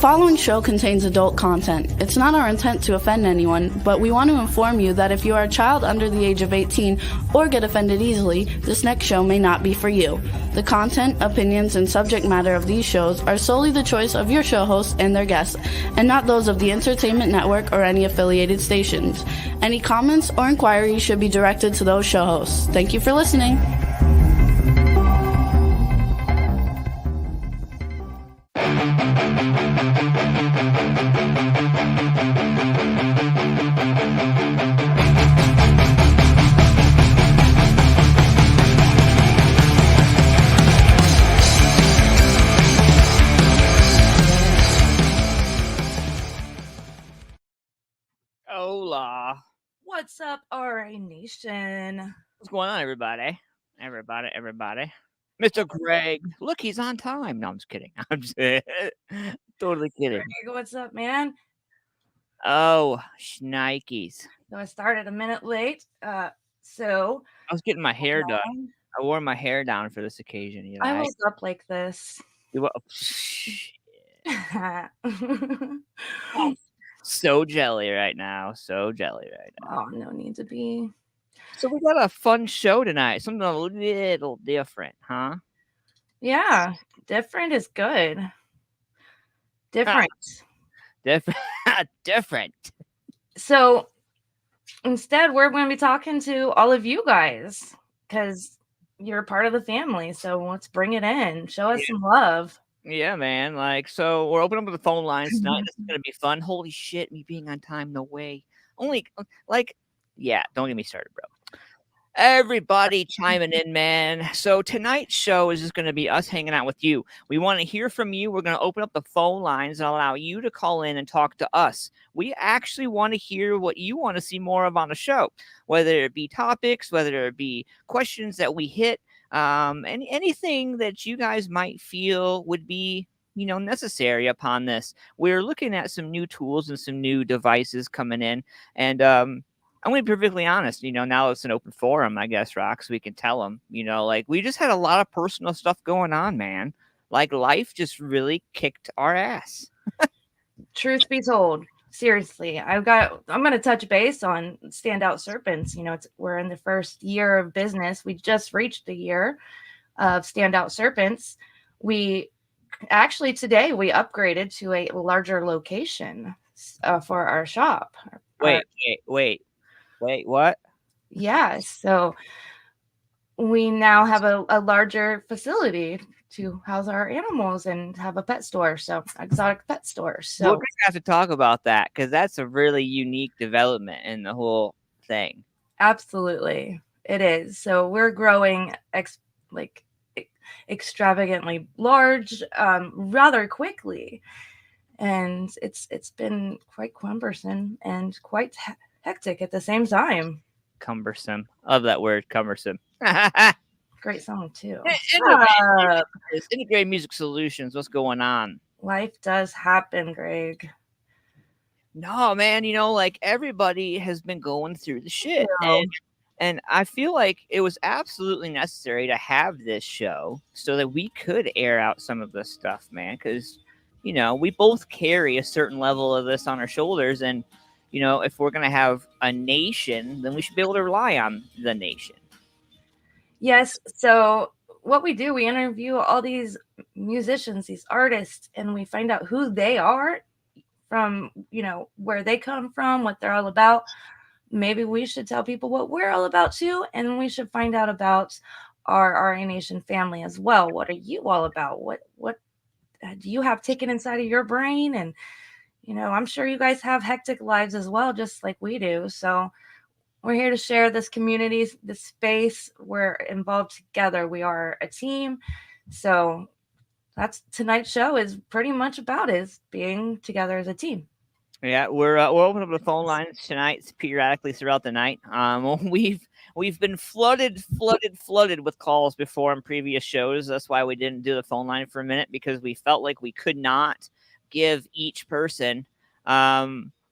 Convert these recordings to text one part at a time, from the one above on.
following show contains adult content. It's not our intent to offend anyone, but we want to inform you that if you are a child under the age of 18 or get offended easily, this next show may not be for you. The content, opinions, and subject matter of these shows are solely the choice of your show hosts and their guests, and not those of the Entertainment Network or any affiliated stations. Any comments or inquiries should be directed to those show hosts. Thank you for listening. Hola. What's up, RA Nation? What's going on, everybody? Everybody. Mr. Greg. Look, he's on time. No, I'm just kidding. I'm just totally kidding. Greg, what's up, man? Oh, shnikes. So I started a minute late. So I was getting my hair done. I wore my hair down for this occasion. You know, I woke up like this. So jelly right now. Oh, no need to be. So we got a fun show tonight. Something a little different, huh? Yeah, different is good. Different. Different. So instead, we're going to be talking to all of you guys because you're part of the family. So let's bring it in. Show us some love. Yeah, man. Like, so we're opening up the phone lines tonight. This is gonna be fun. Holy shit, me being on time, no way. Only yeah, don't get me started, bro. Everybody chiming in, man. So tonight's show is just gonna be us hanging out with you. We want to hear from you. We're gonna open up the phone lines and allow you to call in and talk to us. We actually want to hear what you want to see more of on the show, whether it be topics, whether it be questions that we hit. Anything that you guys might feel would be, necessary upon this. We're looking at some new tools and some new devices coming in. And I'm going to be perfectly honest, now it's an open forum, I guess, Rox, we can tell them, we just had a lot of personal stuff going on, man. Like life just really kicked our ass. Truth be told. Seriously, I'm going to touch base on Standout Serpents. We're in the first year of business. We just reached the year of Standout Serpents. Today we upgraded to a larger location for our shop. Wait, what? Yeah. So we now have a larger facility to house our animals and have a pet store, so exotic pet store. So we're gonna have to talk about that because that's a really unique development in the whole thing. Absolutely, it is. So we're growing extravagantly large, rather quickly, and it's been quite cumbersome and quite hectic at the same time. Cumbersome. Love that word, cumbersome. Great song too. Integrated Music Solutions. What's going on? Life does happen, Greg. No, man. Everybody has been going through the shit, and I feel like it was absolutely necessary to have this show so that we could air out some of this stuff, man. Because we both carry a certain level of this on our shoulders, and if we're gonna have a nation, then we should be able to rely on the nation. Yes. So what we do, we interview all these musicians, these artists, and we find out who they are from, where they come from, what they're all about. Maybe we should tell people what we're all about too. And we should find out about our RA Nation family as well. What are you all about? What do you have ticking inside of your brain? And, I'm sure you guys have hectic lives as well, just like we do. So we're here to share this community, this space. We're involved together. We are a team. So that's tonight's show is pretty much about is being together as a team. Yeah, we're opening up the phone lines tonight periodically throughout the night. We've been flooded with calls before in previous shows. That's why we didn't do the phone line for a minute, because we felt like we could not give each person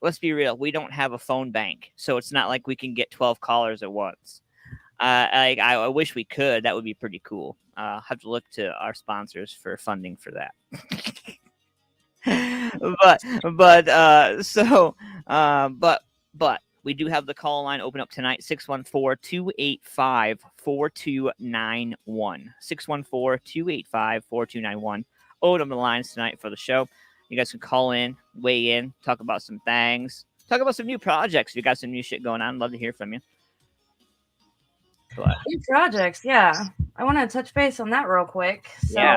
let's be real, we don't have a phone bank, so it's not like we can get 12 callers at once. I wish we could. That would be pretty cool. Have to look to our sponsors for funding for that. But we do have the call line open up tonight, 614-285-4291. 614-285-4291. Open up the lines tonight for the show. You guys can call in, weigh in, talk about some things, talk about some new projects. If you got some new shit going on, love to hear from you. But, New projects, yeah. I want to touch base on that real quick. So Yeah.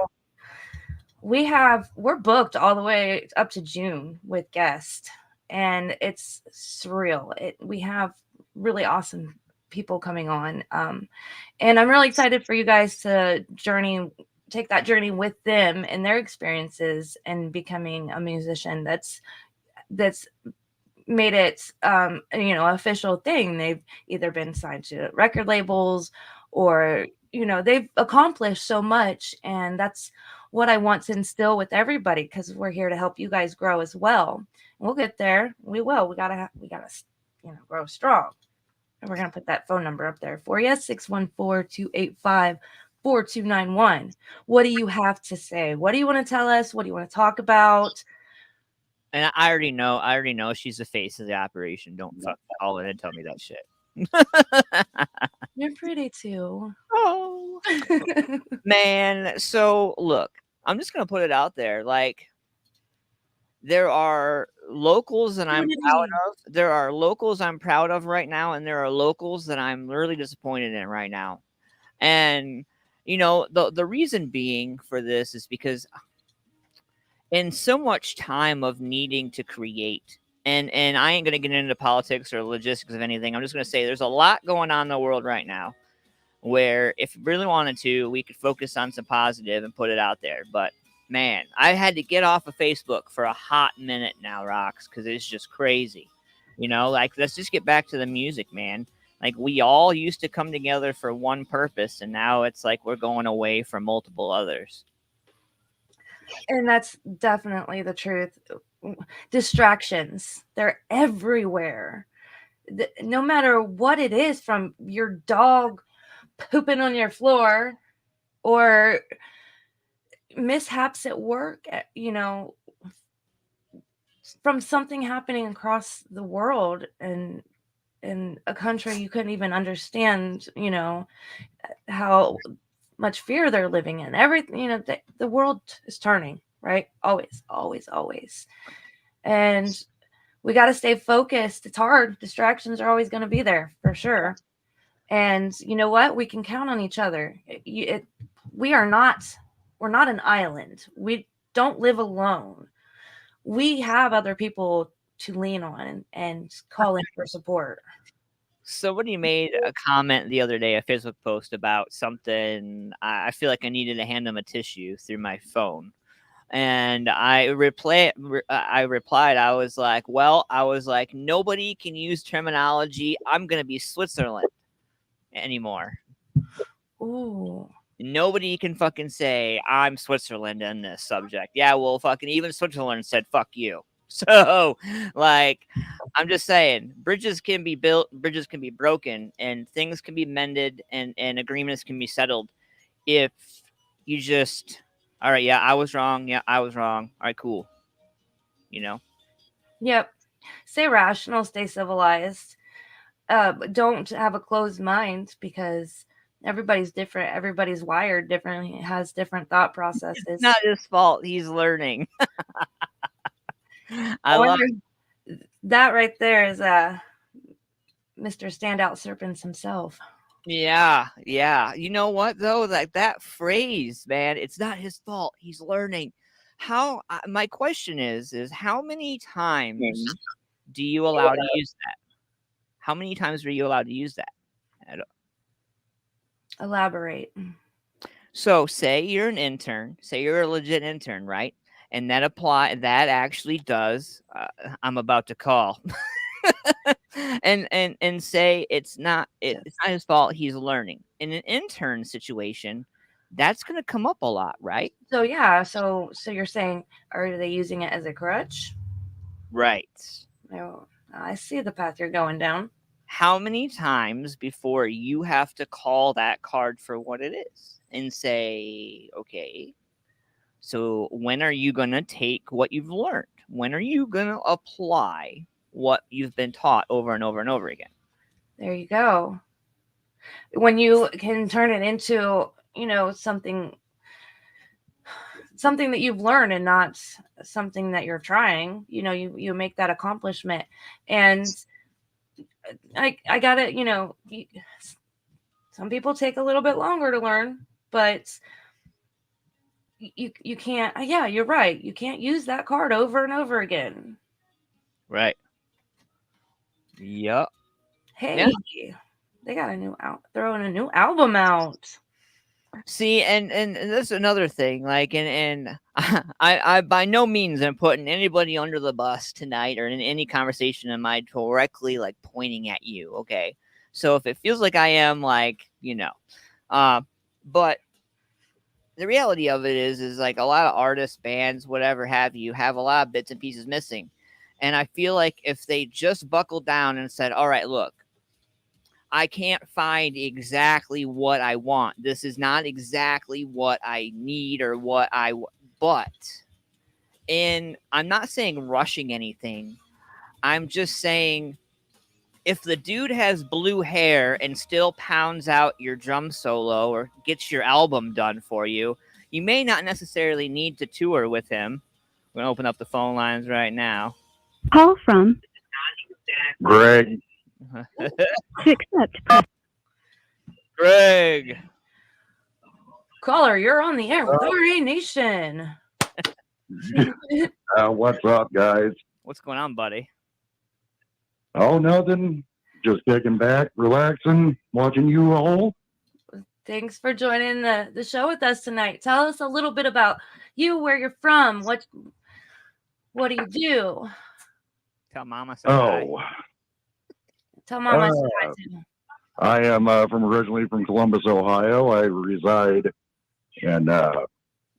we're booked all the way up to June with guests, and it's surreal. We have really awesome people coming on, and I'm really excited for you guys to take that journey with them and their experiences and becoming a musician that's made it official thing. They've either been signed to record labels or they've accomplished so much, and that's what I want to instill with everybody, because we're here to help you guys grow as well. And we'll get there. We will. We gotta grow strong. And we're gonna put that phone number up there for you, 614-285-4291. What do you have to say? What do you want to tell us? What do you want to talk about? And I already know she's the face of the operation. Don't fuck call in and tell me that shit. You're pretty too. Oh man. So look, I'm just gonna put it out there. Like, there are locals that I'm proud of. There are locals I'm proud of right now, and there are locals that I'm really disappointed in right now. And the reason being for this is because in so much time of needing to create, and I ain't gonna get into politics or logistics of anything. I'm just gonna say there's a lot going on in the world right now where if we really wanted to, we could focus on some positive and put it out there. But man, I had to get off of Facebook for a hot minute now, Rox, because it's just crazy. Like, let's just get back to the music, man. Like, we all used to come together for one purpose, and now it's like we're going away from multiple others. And that's definitely the truth. Distractions, they're everywhere. No matter what it is, from your dog pooping on your floor or mishaps at work, from something happening across the world and in a country you couldn't even understand, how much fear they're living in. Everything, the world is turning, right? Always, always, always. And we got to stay focused. It's hard. Distractions are always going to be there for sure. And you know what? We can count on each other. We're not an island. We don't live alone. We have other people to lean on and call in for support. Somebody made a comment the other day, a Facebook post about something. I feel like I needed to hand them a tissue through my phone. And I replied, I was like, nobody can use terminology, I'm going to be Switzerland anymore. Ooh. Nobody can fucking say I'm Switzerland in this subject. Yeah, well, fucking even Switzerland said, fuck you. So, like, I'm just saying, bridges can be built, bridges can be broken, and things can be mended, and agreements can be settled if you just, all right, yeah, I was wrong. Yeah, I was wrong. All right, cool. Yep. Stay rational, stay civilized. Don't have a closed mind, because everybody's different. Everybody's wired differently. Has different thought processes. It's not his fault. He's learning. I love that right there is Mr. Standout Serpents himself. Yeah. You know what though? Like, that phrase, man, it's not his fault. He's learning. My question is how many times do you allow to use that? How many times were you allowed to use that? Elaborate. So say you're an intern, say you're a legit intern, right? And that actually does, I'm about to call and say it's not his fault. He's learning. In an intern situation, that's going to come up a lot, right? So yeah. So you're saying, are they using it as a crutch? Right. Oh, I see the path you're going down. How many times before you have to call that card for what it is and say, okay, So when are you going to take what you've learned? When are you going to apply what you've been taught over and over and over again? There you go. When you can turn it into, something that you've learned and not something that you're trying, you make that accomplishment. And I got it. Some people take a little bit longer to learn, but you can't. Yeah, you're right. You can't use that card over and over again. Right. Yep. Hey, they got throwing a new album out. See, and that's another thing. Like, and I by no means am putting anybody under the bus tonight, or in any conversation am I directly like pointing at you. Okay, so if it feels like I am, like, but the reality of it is like a lot of artists, bands, whatever have you, have a lot of bits and pieces missing, and I feel like if they just buckled down and said, "All right, look, I can't find exactly what I want. This is not exactly what I need or but," and I'm not saying rushing anything. I'm just saying, if the dude has blue hair and still pounds out your drum solo or gets your album done for you, you may not necessarily need to tour with him. We're going to open up the phone lines right now. Call from Greg. to accept. Greg. Caller, you're on the air with RA Nation. What's up, guys? What's going on, buddy? Oh, nothing. Just kicking back, relaxing, watching you all. Thanks for joining the show with us tonight. Tell us a little bit about you, where you're from, what do you do? Tell Mama so hi. Tell Mama so hi too. I am originally from Columbus, Ohio. I reside in the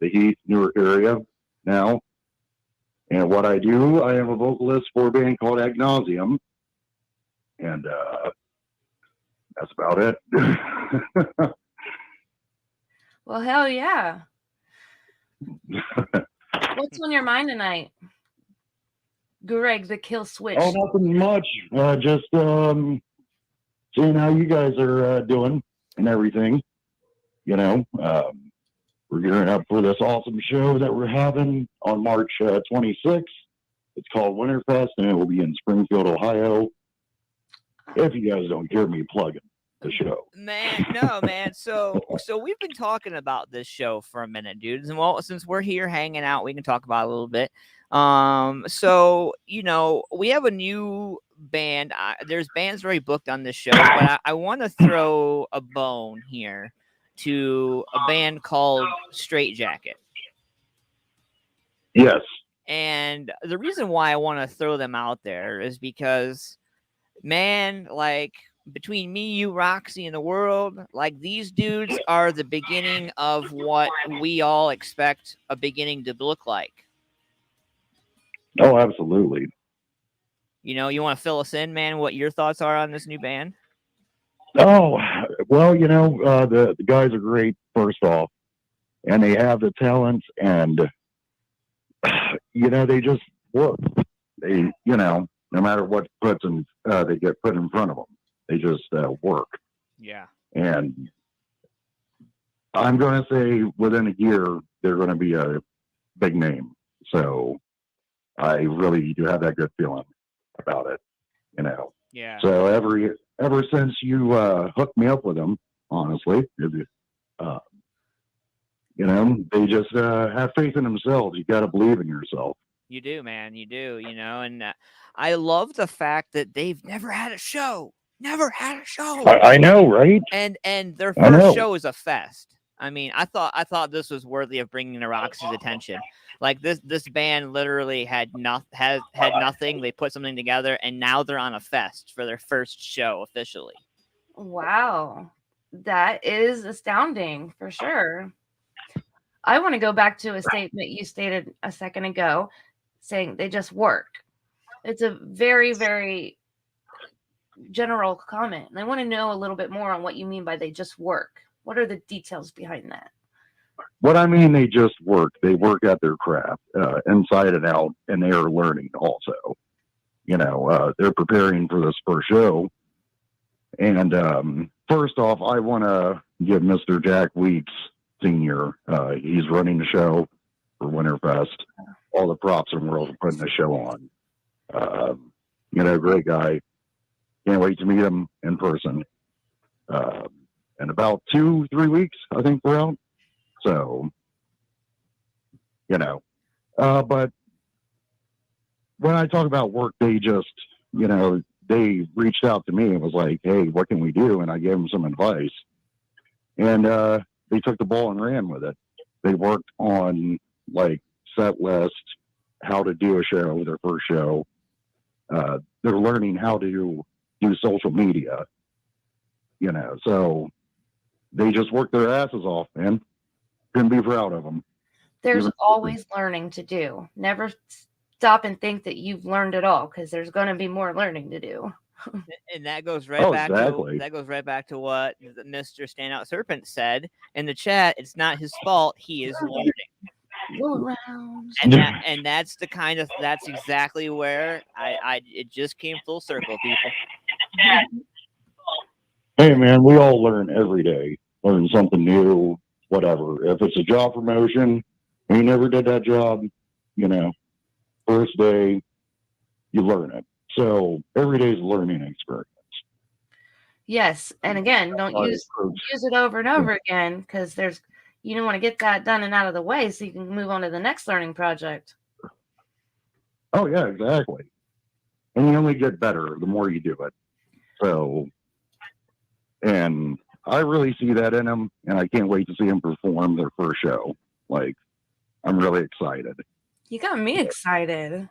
Heath, Newark area now. And what I do, I am a vocalist for a band called Ad Nauseam. And that's about it. Well, hell yeah. What's on your mind tonight? Greg, the kill switch. Oh, nothing much. Just seeing how you guys are doing and everything. We're gearing up for this awesome show that we're having on March 26th. It's called Winterfest, and it will be in Springfield, Ohio. If you guys don't hear me plugging the show. Man, no, man. So we've been talking about this show for a minute, dudes. And well, since we're here hanging out, we can talk about it a little bit. So, we have a new band. There's bands already booked on this show, but I want to throw a bone here to a band called Straight Jacket. Yes. And the reason why I want to throw them out there is because, man, like, between me, you, Roxy, and the world, like, these dudes are the beginning of what we all expect a beginning to look like. Oh, absolutely. You want to fill us in, man, what your thoughts are on this new band? Oh, well, the guys are great, first off, and they have the talent, and, they just work. They, no matter what they get put in front of them, they just work. Yeah. And I'm going to say within a year, they're going to be a big name. So I really do have that good feeling about it, Yeah. So ever since you hooked me up with them, honestly, they just have faith in themselves. You got to believe in yourself. You do, man. You do, and I love the fact that they've never had a show. Never had a show. I know, right? And their first show is a fest. I mean, I thought this was worthy of bringing to Roxy's attention. Like, this band literally had nothing. They put something together, and now they're on a fest for their first show officially. Wow, that is astounding for sure. I want to go back to a statement you stated a second ago, saying they just work. It's a very, very general comment, and I want to know a little bit more on what you mean by they just work. What are the details behind that? What I mean, they just work. They work at their craft, inside and out, and they are learning also. They're preparing for this first show. And first off, I want to give Mr. Jack Weeks Sr., he's running the show for Winterfest, all the props in the world for putting the show on. Great guy. Can't wait to meet him in person. In about 2-3 weeks, I think we're out. So, but when I talk about work, they just, they reached out to me and was like, hey, what can we do? And I gave them some advice. And they took the ball and ran with it. They worked on, like, set list, how to do a show, their first show. They're learning how to do social media, so they just worked their asses off, man. Couldn't be proud of them. There's always learning to do. Never stop and think that you've learned it all, because there's going to be more learning to do. And that goes right back exactly. to what Mr. Standout Serpent said in the chat. It's not his fault. He is learning. Go around. And that's exactly where it just came full circle, people. Hey, man, we all learn every day. Learn something new, whatever. If it's a job promotion, and you never did that job, first day, you learn it. So every day is a learning experience. Yes, and again, don't use it over and over again, because you don't want to get that done and out of the way so you can move on to the next learning project. Oh yeah, exactly. And you only get better the more you do it. So, and I really see that in them, and I can't wait to see them perform their first show. Like, I'm really excited. You got me excited.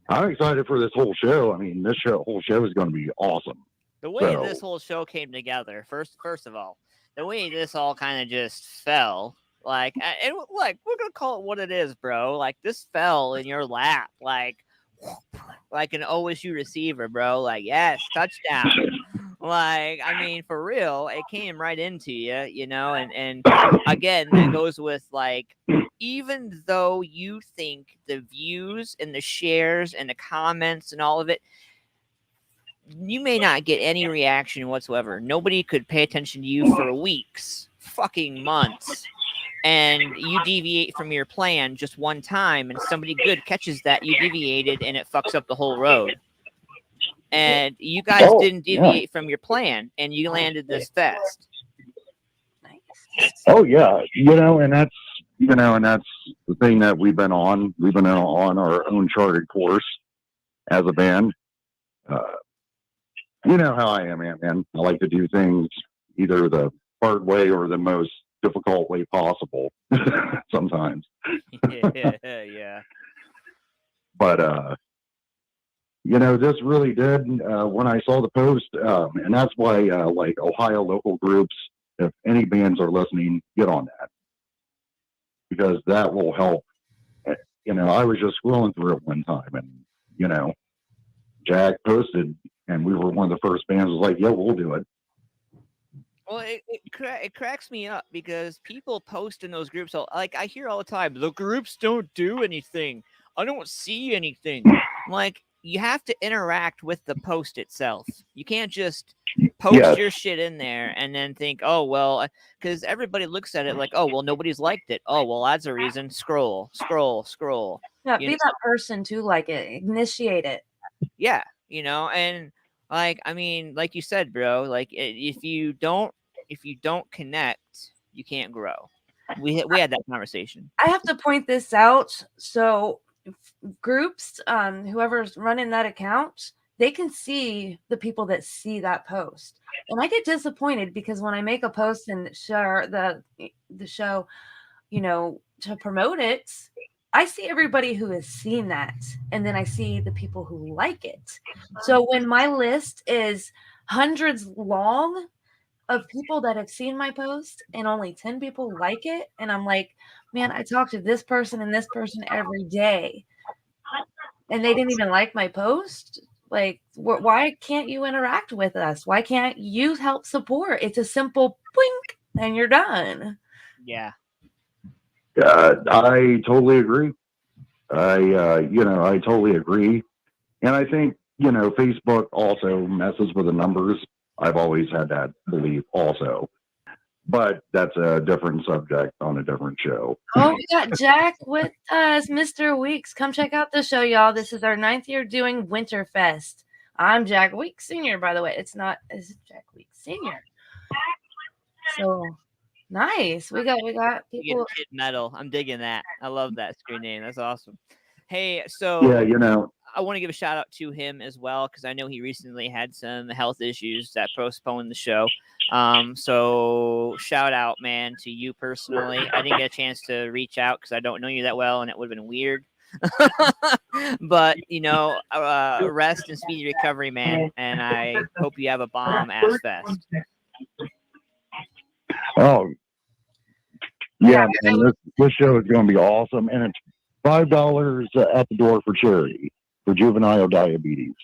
I'm excited for this whole show. I mean, whole show is going to be awesome. The way this whole show came together, first of all, the way this all kind of just fell, we're gonna call it what it is, bro. Like, this fell in your lap, like an OSU receiver, bro. Like, yes, touchdown. Like, I mean, for real, it came right into you, and again, that goes with, like, even though you think the views and the shares and the comments and all of it, you may not get any reaction whatsoever. Nobody could pay attention to you for weeks, fucking months, and you deviate from your plan just one time, and somebody good catches that you deviated, and it fucks up the whole road. And you guys didn't deviate from your plan, and you landed this fest. Oh yeah, and that's the thing that we've been on. We've been on our own charted course as a band. You know how I am, man. I like to do things either the hard way or the most difficult way possible. Sometimes. Yeah. But this really did when I saw the post, and that's why like Ohio local groups, if any bands are listening, get on that, because that will help. I was just scrolling through it one time, and Jack posted, and we were one of the first bands was like, yeah, we'll do it. Well, it cracks me up because people post in those groups. So, like, I hear all the time, the groups don't do anything. I don't see anything. I'm like, you have to interact with the post itself. You can't just post your shit in there and then think, oh, well, because everybody looks at it like, oh, well, nobody's liked it. Oh, well, that's a reason. Scroll. Yeah, be that person to like it. Initiate it. Yeah, and like, I mean, like you said, bro, like if you don't connect, you can't grow. We had that conversation. I have to point this out. So groups, whoever's running that account, they can see the people that see that post. And I get disappointed because when I make a post and share the show, to promote it, I see everybody who has seen that, and then I see the people who like it. So when my list is hundreds long of people that have seen my post and only 10 people like it, and I'm like, man, I talk to this person and this person every day, and they didn't even like my post. Like, why can't you interact with us? Why can't you help support? It's a simple blink and you're done. Yeah. I totally agree. I totally agree. And I think, Facebook also messes with the numbers. I've always had that belief also. But that's a different subject on a different show. Oh, we got Jack with us, Mr. Weeks. Come check out the show, y'all. This is our 9th year doing Winterfest. I'm Jack Weeks Sr., by the way. It's Jack Weeks Sr. So nice. We got You get people. Kid Metal. I'm digging that. I love that screen name. That's awesome. Hey, so Yeah, I want to give a shout out to him as well because I know he recently had some health issues that postponed the show. So shout out, man, to you personally. I didn't get a chance to reach out because I don't know you that well, and it would have been weird. But rest and speedy recovery, man. And I hope you have a bomb ass fest. Oh, yeah, man, this show is going to be awesome. And it's $5 at the door for charity for juvenile diabetes.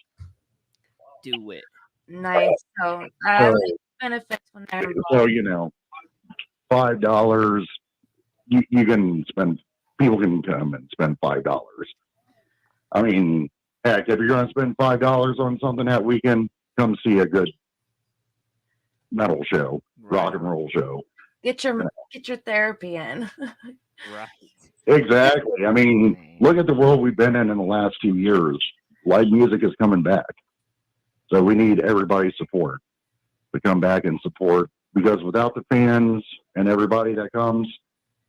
Do it. Nice. So benefits when they're involved. So, $5, you can spend, people can come and spend $5. I mean, heck, if you're going to spend $5 on something that weekend, come see a good metal show, rock and roll show. Get your therapy in. Right. Exactly. I mean, look at the world we've been in the last 2 years. Live music is coming back. So we need everybody's support to come back and support, because without the fans and everybody that comes,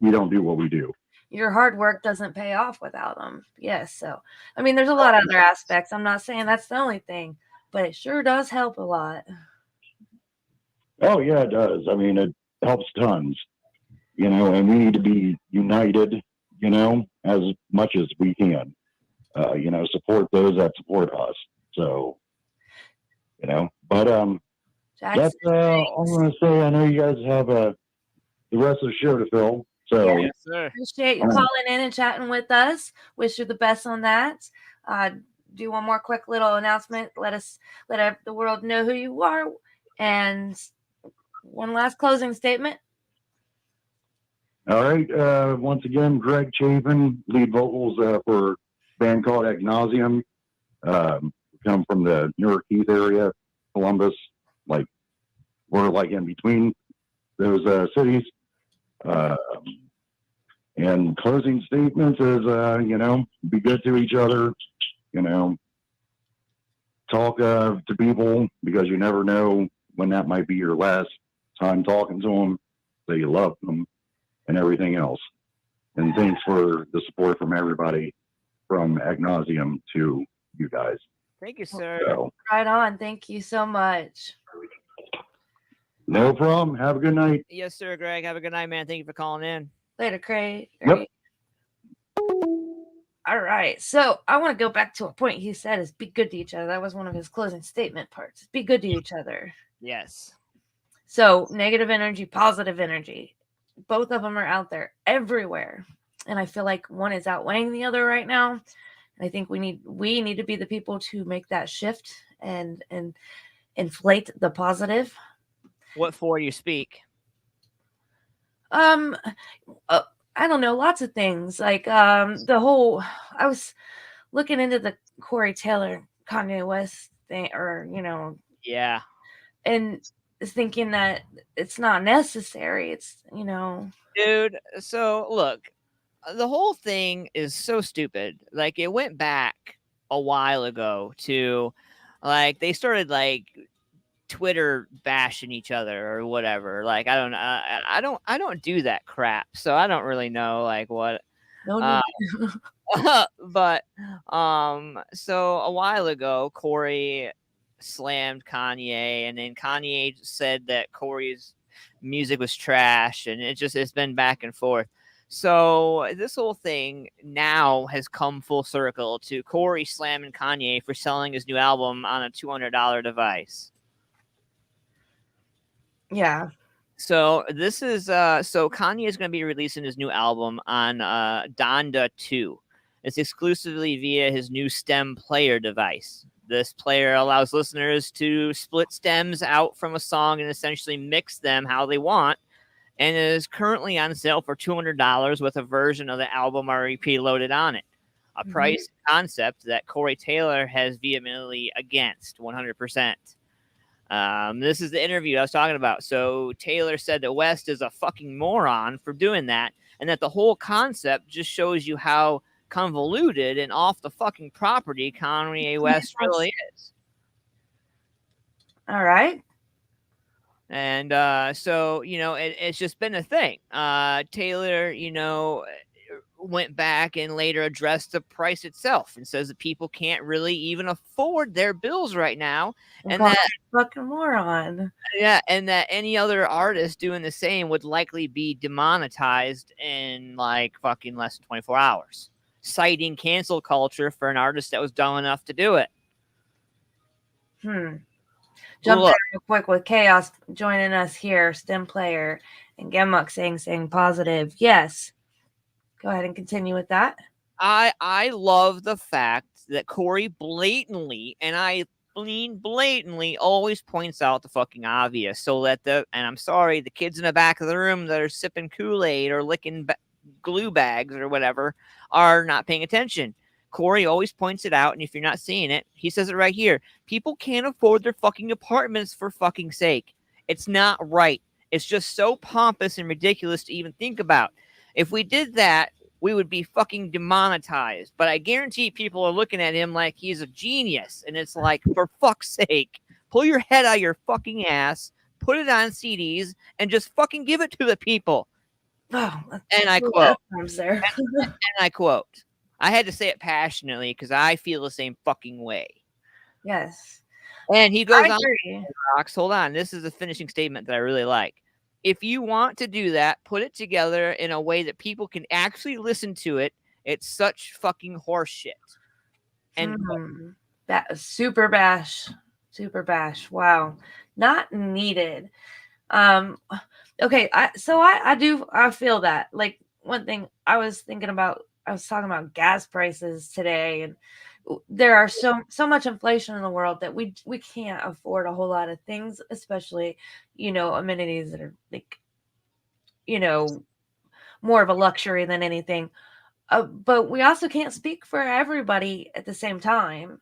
we don't do what we do. Your hard work doesn't pay off without them. Yes. So, I mean, there's a lot of other aspects. I'm not saying that's the only thing, but it sure does help a lot. Oh, yeah, it does. I mean, it helps tons, and we need to be united, as much as we can, support those that support us. So, but that's all I'm going to say. I know you guys have the rest of the show to fill. So, Yes, sir. Appreciate you calling in and chatting with us. Wish you the best on that. Do one more quick little announcement. Let the world know who you are, and one last closing statement. All right. Once again, Greg Chapin, lead vocals for a band called Agnosium. Come from the Newark Heath area, Columbus. We're in between those cities. And closing statements is, be good to each other, talk to people, because you never know when that might be your last time talking to them, that you love them and everything else. And thanks for the support from everybody, from Agnosium to you guys. Thank you, sir. So, Right on. Thank you so much. no problem. Have a good night. Yes, sir, Greg. Have a good night, man. Thank you for calling in. Later, Craig. Yep. All right. So I want to go back to a point he said is be good to each other. That was one of his closing statement parts. Be good to each other. Yes. So negative energy, positive energy. Both of them are out there everywhere. And I feel like one is outweighing the other right now. And I think we need to be the people to make that shift and inflate the positive. What for you speak? I don't know, lots of things. Like I was looking into the Corey Taylor Kanye West thing, or Yeah. and thinking that it's not necessary. It's Dude, so look, the whole thing is so stupid. Like, it went back a while ago to, they started Twitter bashing each other or whatever. Like, I don't do that crap, so I don't really know what. no need. But so a while ago, Corey slammed Kanye, and then Kanye said that Corey's music was trash, and it's been back and forth. So this whole thing now has come full circle to Corey slamming Kanye for selling his new album on a $200 device. Yeah. So this is so Kanye is going to be releasing his new album on Donda 2. It's exclusively via his new stem player device. This player allows listeners to split stems out from a song and essentially mix them how they want. and is currently on sale for $200 with a version of the album or EP loaded on it. A price concept that Corey Taylor has vehemently against 100%. This is the interview I was talking about. So Taylor said that West is a fucking moron for doing that, and that the whole concept just shows you how convoluted and off the fucking property Kanye West really is. All right. And so, it's just been a thing. Taylor, went back and later addressed the price itself and says that people can't really even afford their bills right now. And that fucking moron. Yeah, and that any other artist doing the same would likely be demonetized in like fucking less than 24 hours, citing cancel culture for an artist that was dumb enough to do it. Jump in real quick with Chaos joining us here, STEM player, and Gemmuck saying positive. Yes. Go ahead and continue with that. I love the fact that Corey blatantly, and I mean blatantly, always points out the fucking obvious, so that and I'm sorry, the kids in the back of the room that are sipping Kool-Aid or licking glue bags or whatever are not paying attention. Corey always points it out, and if you're not seeing it, he says it right here. People can't afford their fucking apartments for fucking sake. It's not right. It's just so pompous and ridiculous to even think about. If we did that, we would be fucking demonetized. But I guarantee people are looking at him like he's a genius. And it's like, for fuck's sake, pull your head out of your fucking ass, put it on CDs, and just fucking give it to the people. Oh, and I quote, there. and I quote, I had to say it passionately because I feel the same fucking way. Yes. And he goes on, Rox, hold on. This is a finishing statement that I really like. If you want to do that, put it together in a way that people can actually listen to it. It's such fucking horse shit. And that super bash. Wow. Not needed. Okay. I feel that. Like, one thing I was talking about gas prices today, and there are so much inflation in the world that we can't afford a whole lot of things, especially, amenities that are like, more of a luxury than anything. But we also can't speak for everybody at the same time.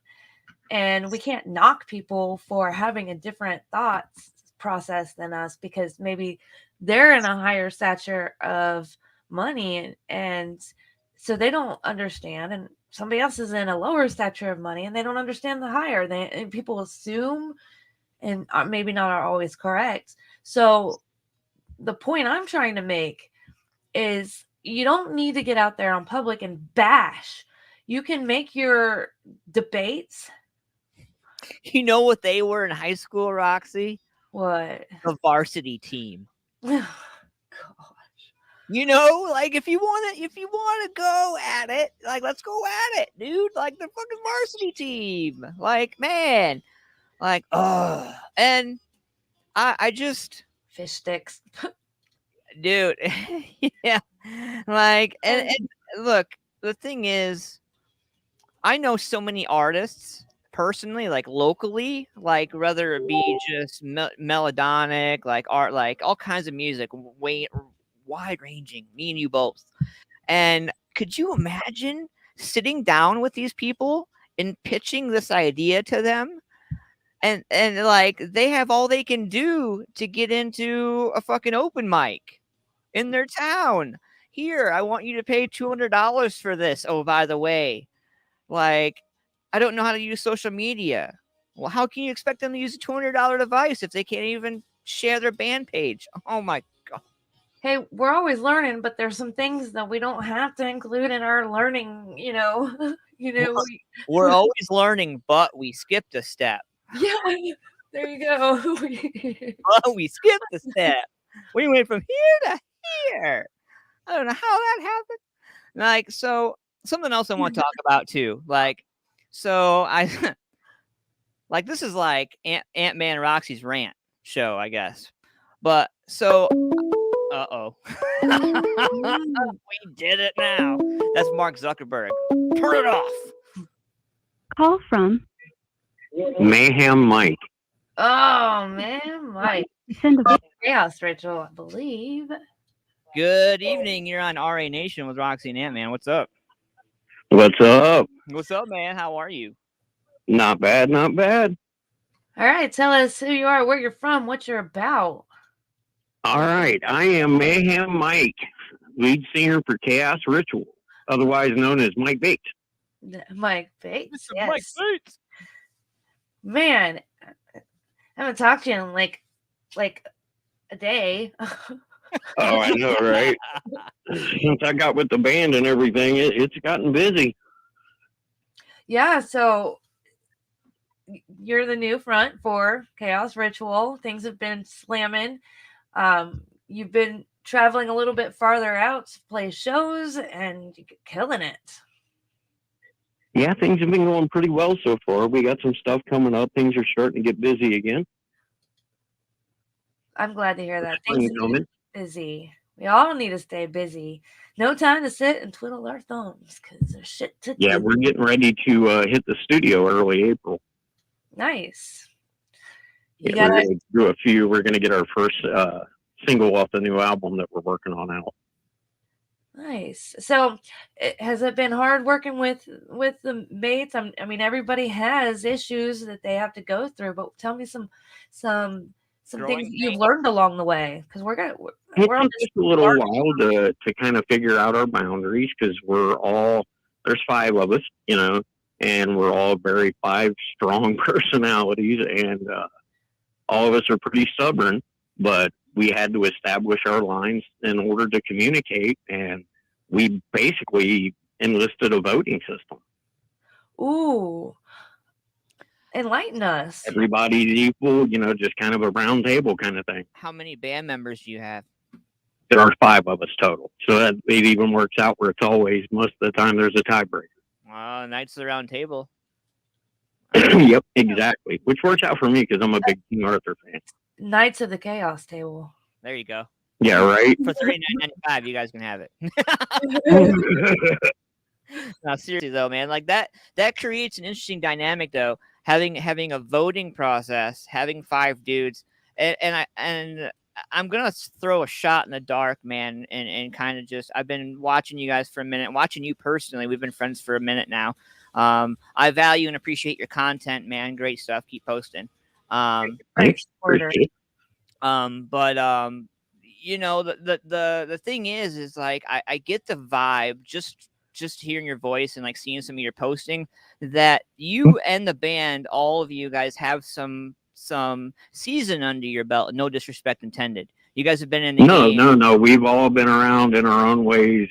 And we can't knock people for having a different thoughts process than us, because maybe they're in a higher stature of money, and so they don't understand, and somebody else is in a lower stature of money and they don't understand the higher. And people assume and are maybe not are always correct. So the point I'm trying to make is you don't need to get out there on public and bash. You can make your debates. You know what they were in high school, Roxy? What? The varsity team. Gosh. Like if you want to go at it, like let's go at it, dude. Like the fucking varsity team. Like, man. Like, and I just fish sticks. Dude. Yeah. Like, and look, the thing is, I know so many artists personally, like locally, like whether it be just melodic, like art, like all kinds of music, wide ranging, me and you both. And could you imagine sitting down with these people and pitching this idea to them? And like they have all they can do to get into a fucking open mic in their town. Here, I want you to pay $200 for this. Oh, by the way, like, I don't know how to use social media. Well, how can you expect them to use a $200 device if they can't even share their band page? Oh my God. Hey, we're always learning, but there's some things that we don't have to include in our learning, We're always learning, but we skipped a step. Yeah, there you go. But we skipped a step. We went from here to here. I don't know how that happened. Like, so something else I want to talk about too. Like, so like this is like Antman and Roxy's rant show, I guess. But so, we did it now. That's Mark Zuckerberg. Turn it off. Call from Mayhem Mike. Oh man, Mike. Send a Chaos Ritual, I believe. Good evening. You're on RA Nation with Roxy and Antman. What's up? What's up? What's up, man? How are you? Not bad, not bad. All right, tell us who you are, where you're from, what you're about. All right, I am Mayhem Mike, lead singer for Chaos Ritual, otherwise known as Mike Bates. Mike Bates. Mr. Yes. Mike Bates. Man, I haven't talked to you in like a day. Oh, I know, right? Since I got with the band and everything, it's gotten busy. Yeah, so you're the new front for Chaos Ritual. Things have been slamming. You've been traveling a little bit farther out to play shows, and you're killing it. Yeah, things have been going pretty well so far. We got some stuff coming up. Things are starting to get busy again. I'm glad to hear that. Spring Things are coming. busy. We all need to stay busy. No time to sit and twiddle our thumbs because there's shit to Yeah, do. we're getting ready to hit the studio early April. Nice. Yeah, we're going to do a few. We're going to get our first single off the new album that we're working on out. Nice. So, has it been hard working with the mates? I mean, everybody has issues that they have to go through, but tell me some things you've learned along the way, because we're on It took this us a little while to kind of figure out our boundaries, because there's 5 of us, you know, and we're all very 5 strong personalities, and all of us are pretty stubborn, but we had to establish our lines in order to communicate, and we basically enlisted a voting system. Ooh. Enlighten us. Everybody's equal, you know, just kind of a round table kind of thing. How many band members do you have? There are 5 of us total. So that it even works out where it's always, most of the time, there's a tiebreaker. Knights of the Round Table. Yep, exactly. Which works out for me because I'm a big King Arthur fan. Knights of the Chaos Table. There you go. Yeah, right? For $39.95, you guys can have it. No, seriously though, man, like that creates an interesting dynamic though. Having a voting process, having 5 dudes, and I'm gonna throw a shot in the dark, man, and kind of just, I've been watching you guys for a minute, watching you personally. We've been friends for a minute now. I value and appreciate your content, man. Great stuff. Keep posting. Great supporter. But you know, the thing is like I get the vibe just hearing your voice and like seeing some of your posting that you and the band, all of you guys have some season under your belt. No disrespect intended. You guys have been in the game. No. We've all been around in our own ways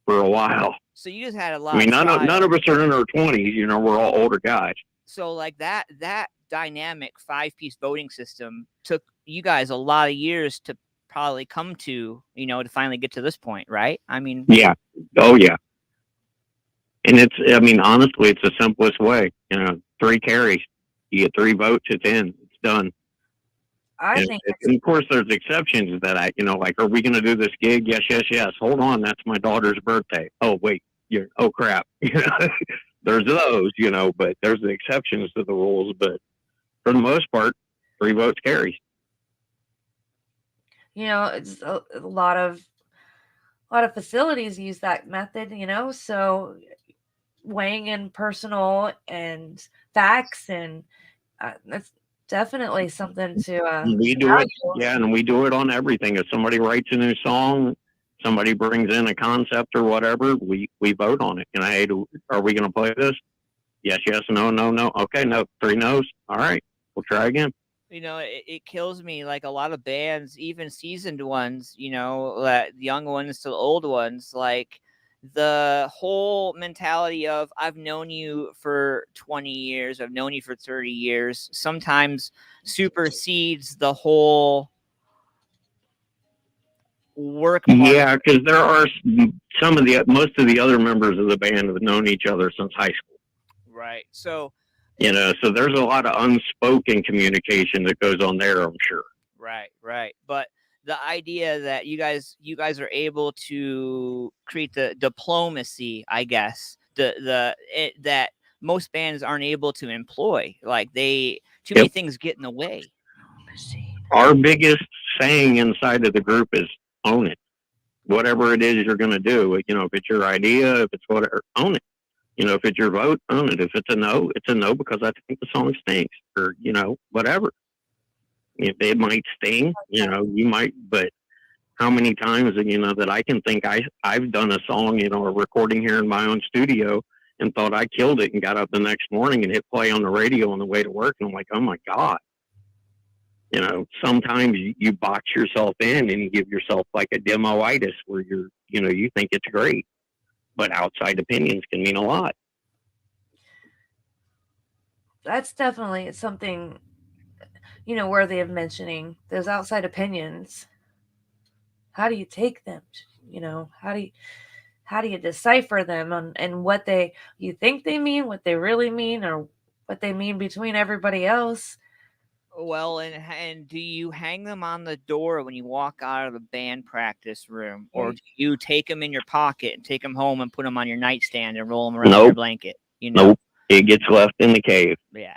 for a while. So you just had a lot. I mean, none of us are in our 20s. You know, we're all older guys. So like that dynamic 5-piece voting system took you guys a lot of years to probably come to, you know, to finally get to this point, right? I mean, yeah. Oh yeah. And I mean, honestly, it's the simplest way. You know, 3 carries, you get 3 votes, it's in, it's done. And of course, there's exceptions that like, are we going to do this gig? Yes. Hold on, that's my daughter's birthday. Oh wait, oh crap. There's those, you know, but there's the exceptions to the rules. But for the most part, 3 votes carries. You know, it's a lot of facilities use that method, you know, so weighing in personal and facts, and that's definitely something to we do it. Yeah, and we do it on everything. If somebody writes a new song, somebody brings in a concept or whatever, we vote on it. And hey, are we going to play this? Yes, no. Okay, no, 3 no's. All right, we'll try again. You know, it kills me, like a lot of bands, even seasoned ones, you know, young ones to the old ones, like the whole mentality of I've known you for 20 years, I've known you for 30 years, sometimes supersedes the whole work part. Yeah, because there are most of the other members of the band have known each other since high school. Right. So, you know, so there's a lot of unspoken communication that goes on there, I'm sure. Right. But the idea that you guys are able to create the diplomacy, I guess, that most bands aren't able to employ. Like too many things get in the way. Our biggest saying inside of the group is own it. Whatever it is you're going to do, you know, if it's your idea, if it's whatever, own it. You know, if it's your vote, own it. If it's a no because I think the song stinks, or, you know, whatever. If it might sting, you know, you might, but how many times, you know, that I can think I've done a song, you know, a recording here in my own studio and thought I killed it and got up the next morning and hit play on the radio on the way to work. And I'm like, oh my God. You know, sometimes you box yourself in and you give yourself like a demo-itis where you know, you think it's great, but outside opinions can mean a lot. That's definitely something, you know, worthy of mentioning. Those outside opinions. How do you take them? You know, how do you decipher them and what you think they mean, what they really mean, or what they mean between everybody else? Well, and do you hang them on the door when you walk out of the band practice room, or do you take them in your pocket and take them home and put them on your nightstand and roll them around your blanket? You know, nope, it gets left in the cave. Yeah,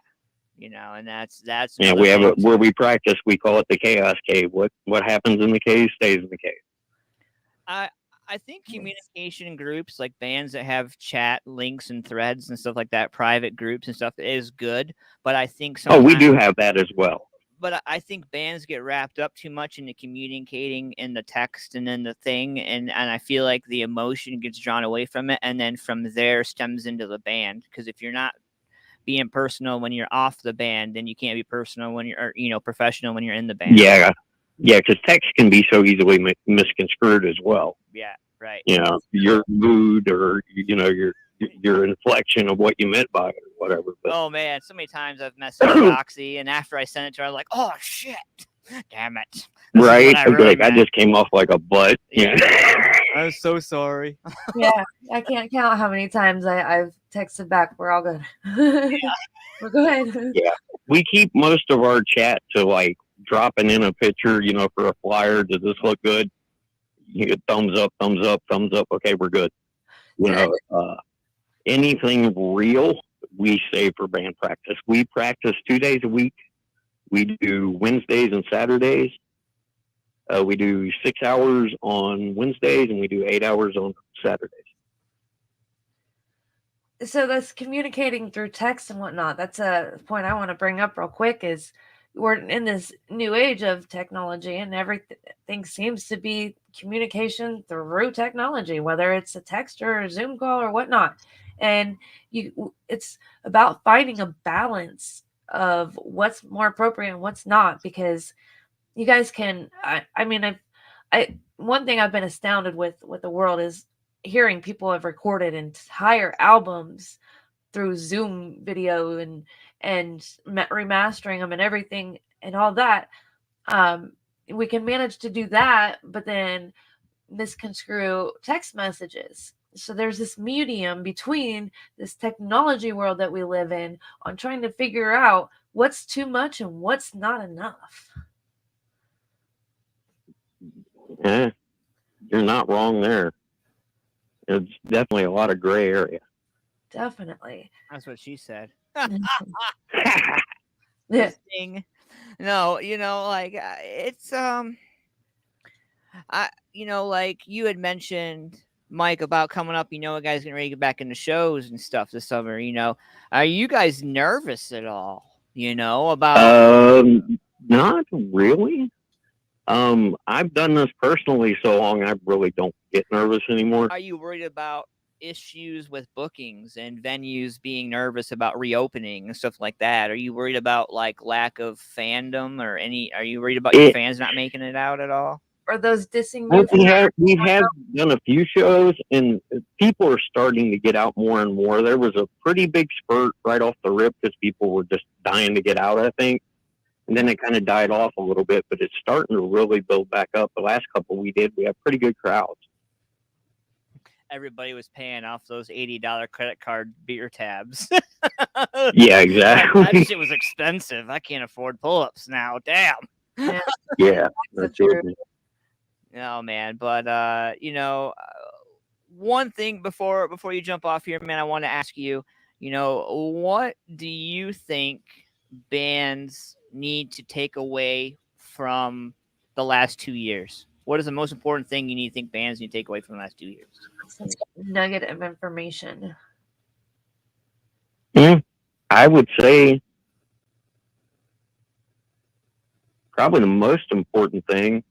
you know, and that's yeah. We have where we practice. We call it the chaos cave. What happens in the cave stays in the cave. I think communication in groups, like bands that have chat links and threads and stuff like that, private groups and stuff, is good. But I think we do have that as well. But I think bands get wrapped up too much into communicating in the text and then the thing, and I feel like the emotion gets drawn away from it, and then from there stems into the band. Because if you're not being personal when you're off the band, then you can't be personal when you're, you know, professional when you're in the band. Yeah. Yeah, because text can be so easily misconstrued as well. Yeah, right. You know, your mood or, you know, your inflection of what you meant by it or whatever. But. Oh, man, so many times I've messed with Roxy, and after I sent it to her, I was like, oh, shit. Damn it. Right? I just came off like a butt. Yeah. I'm so sorry. Yeah, I can't count how many times I've texted back, we're all good. Yeah. We're good. Yeah. We keep most of our chat to like dropping in a picture, you know, for a flyer. Does this look good? You get thumbs up, thumbs up, thumbs up. Okay, we're good. You know, anything real, we save for band practice. We practice 2 days a week. We do Wednesdays and Saturdays. We do 6 hours on Wednesdays and we do 8 hours on Saturdays. So that's communicating through text and whatnot. That's a point I want to bring up real quick is we're in this new age of technology and everything seems to be communication through technology, whether it's a text or a Zoom call or whatnot. And it's about finding a balance of what's more appropriate and what's not, because you guys can, one thing I've been astounded with the world is hearing people have recorded entire albums through Zoom video and remastering them and everything and all that. We can manage to do that, but then misconstrue text messages. So there's this medium between this technology world that we live in on trying to figure out what's too much and what's not enough. Yeah, you're not wrong there. It's definitely a lot of gray area. Definitely. That's what she said. Yeah. No, you know, like it's you know, like you had mentioned, Mike, about coming up, you know, a guy's getting ready to get back into shows and stuff this summer, you know. Are you guys nervous at all, you know, about not really. I've done this personally so long I really don't get nervous anymore. Are you worried about issues with bookings and venues being nervous about reopening and stuff like that? Are you worried about like lack of fandom or are you worried about your fans not making it out at all? Or those dissing you? We have done a few shows and people are starting to get out more and more. There was a pretty big spurt right off the rip because people were just dying to get out, I think. And then it kind of died off a little bit, but it's starting to really build back up. The last couple we did, we have pretty good crowds. Everybody was paying off those $80 credit card beer tabs. Yeah, exactly. That shit was expensive. I can't afford pull-ups now. Damn. Yeah, that's true. No, man. But, you know, one thing before you jump off here, man, I want to ask you, you know, what do you think bands need to take away from the last 2 years? What is the most important thing you think bands need to take away from the last 2 years? Some nugget of information. I would say probably the most important thing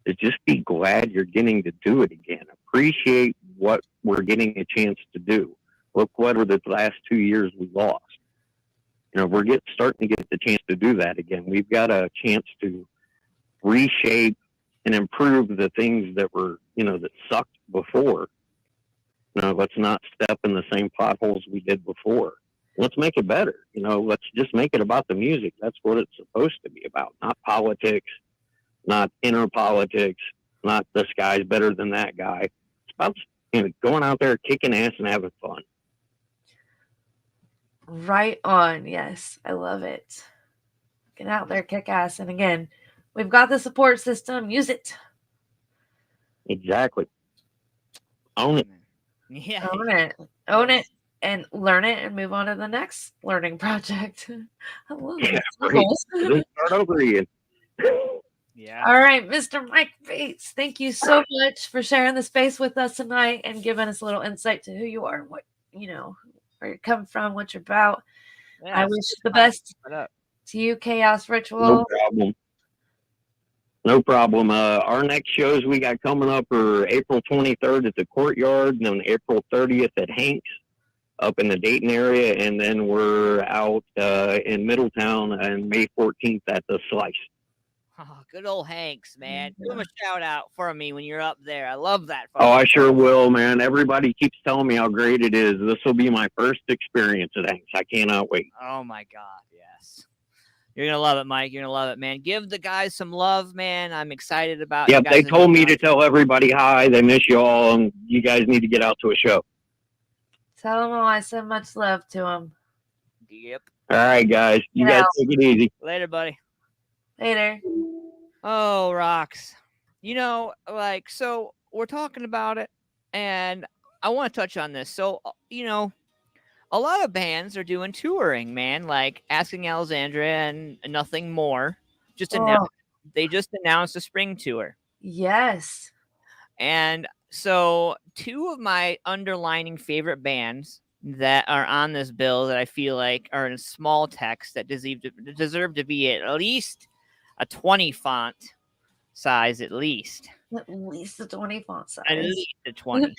is just be glad you're getting to do it again. Appreciate what we're getting a chance to do. Look what are the last 2 years we lost. We're starting to get the chance to do that again. We've got a chance to reshape and improve the things that were, that sucked before. Let's not step in the same potholes we did before. Let's make it better. Let's just make it about the music. That's what it's supposed to be about, not politics, not inner politics, not this guy's better than that guy. It's about going out there, kicking ass and having fun. Right on. Yes, I love it. Get out there, kick ass. And again, we've got the support system. Use it. Exactly. Own it. Yeah. Own it and learn it and move on to the next learning project. I love it. Right. Start over again. Yeah. All right, Mr. Mike Bates, thank you so much for sharing the space with us tonight and giving us a little insight to who you are and what, where you come from, what you're about. Yeah, I wish the best to you, Chaos Ritual. No problem. Our next shows we got coming up are April 23rd at the Courtyard, and then April 30th at Hank's up in the Dayton area, and then we're out in Middletown and May 14th at the Slice. Oh, good old Hanks, man. Give him a shout out for me when you're up there. I love that. Oh, I sure will, man. Everybody keeps telling me how great it is. This will be my first experience at Hanks. I cannot wait. Oh, my God. Yes. You're going to love it, Mike. You're going to love it, man. Give the guys some love, man. I'm excited about it. Yeah, they told me to tell everybody hi. They miss you all, and you guys need to get out to a show. Tell them I send much love to them. Yep. All right, guys. You guys take it easy. Later, buddy. Later. Oh, Rox. So we're talking about it, and I want to touch on this. So, a lot of bands are doing touring, man, like Asking Alexandria and Nothing More. They just announced a spring tour. Yes. And so 2 of my underlining favorite bands that are on this bill that I feel like are in small text that deserve to be at least a 20 font size, at least. At least a 20 font size. At least a 20.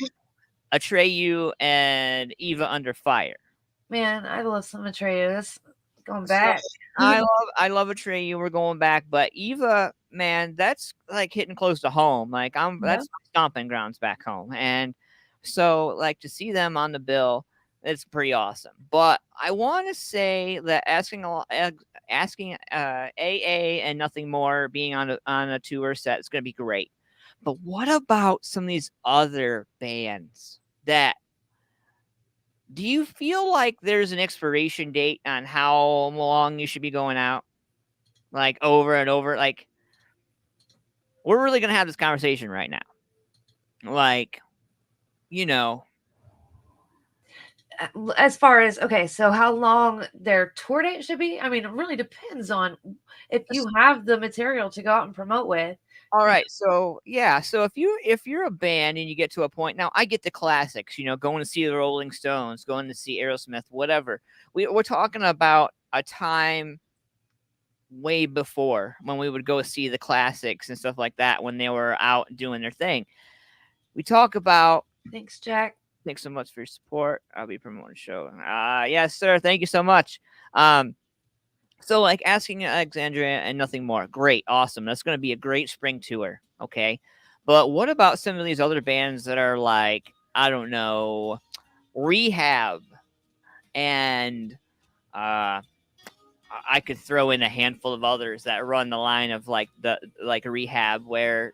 Atreyu and Eva Under Fire. Man, I love some Atreyu. That's going back. I love Atreyu. We're going back, but Eva, man, that's like hitting close to home. Like that's my stomping grounds back home, and so like to see them on the bill, it's pretty awesome. But I want to say that asking AA and Nothing More being on a tour set is going to be great. But what about some of these other bands that? Do you feel like there's an expiration date on how long you should be going out? Like over and over? Like, we're really going to have this conversation right now. Like, As far as, okay, so how long their tour date should be? I mean, it really depends on if you have the material to go out and promote with. All right, so yeah, so if you're a band and you get to a point, now I get the classics, going to see the Rolling Stones, going to see Aerosmith, whatever. We're talking about a time way before when we would go see the classics and stuff like that when they were out doing their thing. We talk about. Thanks, Jack. Thanks so much for your support. I'll be promoting the show. Yes, sir. Thank you so much. So like Asking Alexandria and Nothing More. Great. Awesome. That's going to be a great spring tour. Okay. But what about some of these other bands that are like, I don't know, Rehab and I could throw in a handful of others that run the line of like Rehab, where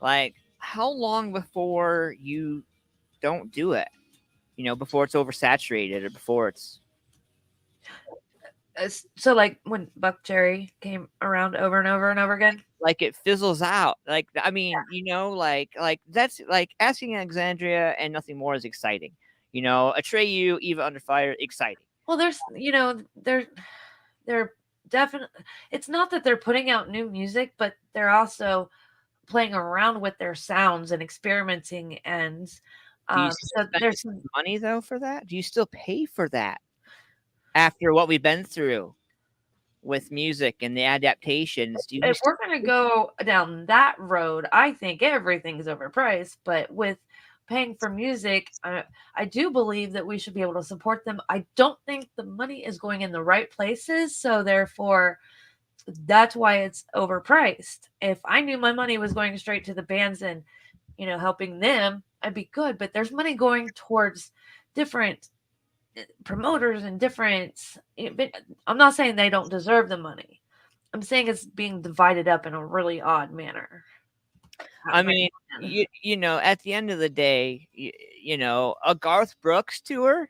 like how long before you don't do it, before it's oversaturated or before it's. So like when Buck Cherry came around over and over and over again, like it fizzles out. Like, I mean, like that's like Asking Alexandria and Nothing More is exciting. Atreyu, Eva Under Fire, exciting. Well, there's, they're definitely, it's not that they're putting out new music, but they're also playing around with their sounds and experimenting. And Do you still so spend there's some, money though for that? Do you still pay for that after what we've been through with music and the adaptations? Do you if we're going to go down that road, I think everything's overpriced. But with paying for music, I do believe that we should be able to support them. I don't think the money is going in the right places. So therefore, that's why it's overpriced. If I knew my money was going straight to the bands and, helping them, I'd be good. But there's money going towards different promoters and different. I'm not saying they don't deserve the money. I'm saying it's being divided up in a really odd manner. I mean, at the end of the day, a Garth Brooks tour,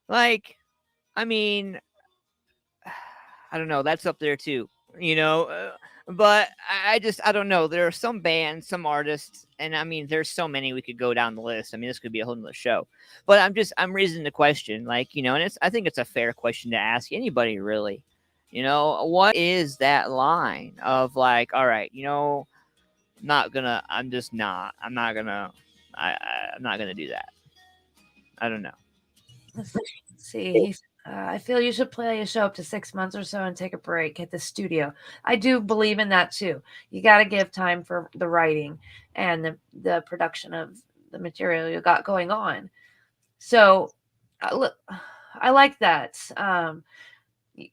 like, I mean, I don't know, that's up there too, but I don't know. There are some bands, some artists, and I mean, there's so many we could go down the list. I mean, this could be a whole nother show, but I'm raising the question, like, and I think it's a fair question to ask anybody, really. What is that line of like, all right, I'm not gonna do that. I don't know. Let's see. I feel you should play a show up to 6 months or so and take a break at the studio. I do believe in that too. You got to give time for the writing and the production of the material you got going on. So, look, I like that.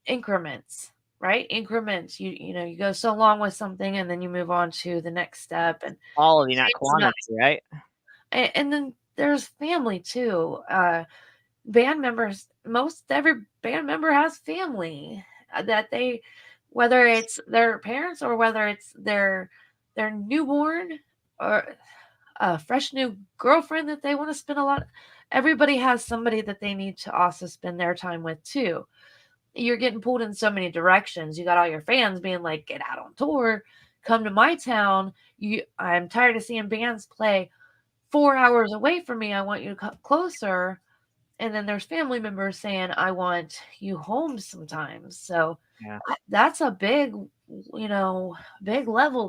Increments, right? Increments. You go so long with something and then you move on to the next step, and quality, not quantity, right? And then there's family too. Band members, most every band member has family that they, whether it's their parents or whether it's their newborn or a fresh new girlfriend that they want to spend a lot. Everybody has somebody that they need to also spend their time with too. You're getting pulled in so many directions. You got all your fans being like, get out on tour, come to my town. I'm tired of seeing bands play 4 hours away from me. I want you to come closer. And then there's family members saying, I want you home sometimes. So yeah, that's a big level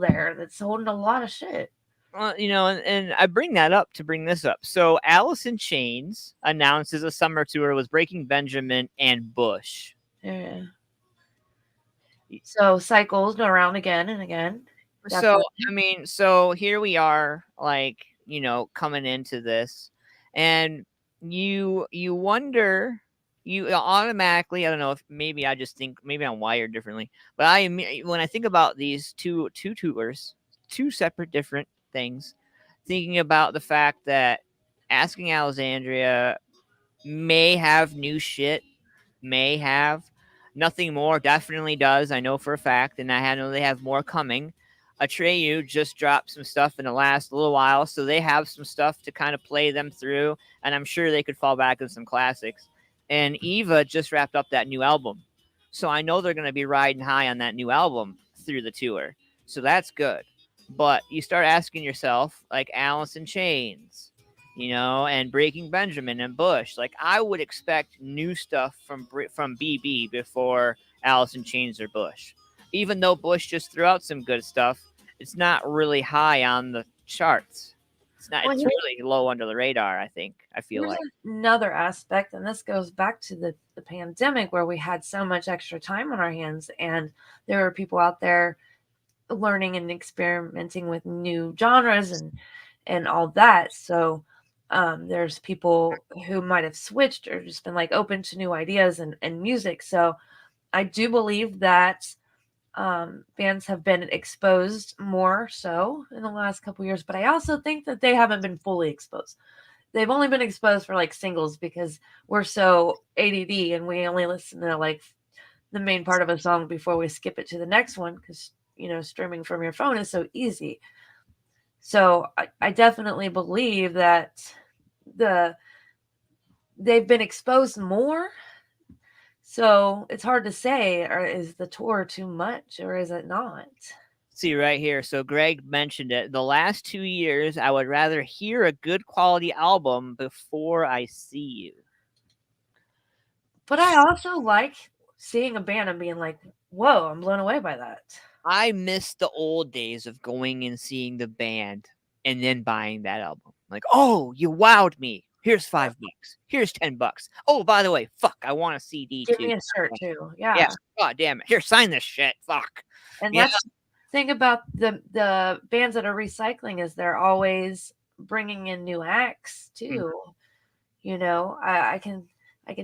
there that's holding a lot of shit. Well, and I bring that up to bring this up. So Alice in Chains announces a summer tour with Breaking Benjamin and Bush. Yeah. So cycles go around again and again. Definitely. So, I mean, so here we are, like, coming into this, and you wonder, you automatically, I don't know if maybe I just think maybe I'm wired differently, but when I think about these two tours, two separate different things, thinking about the fact that Asking Alexandria may have new shit, may have nothing more, definitely does, I know for a fact, and I know they have more coming. Atreyu just dropped some stuff in the last little while, so they have some stuff to kind of play them through, and I'm sure they could fall back on some classics. And Eva just wrapped up that new album, so I know they're going to be riding high on that new album through the tour, so that's good. But you start asking yourself, like Alice in Chains, and Breaking Benjamin and Bush, like I would expect new stuff from BB before Alice in Chains or Bush. Even though Bush just threw out some good stuff, it's not really high on the charts. It's not. It's really low under the radar, I think. I feel like another aspect, and this goes back to the pandemic where we had so much extra time on our hands, and there were people out there learning and experimenting with new genres and all that. So there's people who might have switched or just been like open to new ideas and music. So I do believe that bands have been exposed more so in the last couple years, but I also think that they haven't been fully exposed. They've only been exposed for like singles because we're so ADD and we only listen to like the main part of a song before we skip it to the next one because streaming from your phone is so easy. So I definitely believe that they've been exposed more. So it's hard to say, or is the tour too much or is it not? See right here. So Greg mentioned it. The last 2 years, I would rather hear a good quality album before I see you. But I also like seeing a band and being like, whoa, I'm blown away by that. I miss the old days of going and seeing the band and then buying that album. Like, oh, you wowed me. Here's $5. Here's $10. Oh, by the way, fuck, I want a CD Give too. me a shirt too. Yeah. Yeah. God damn it. Here, sign this shit. Fuck. And Yeah. that's the thing about the bands that are recycling is they're always bringing in new acts too. You know, I can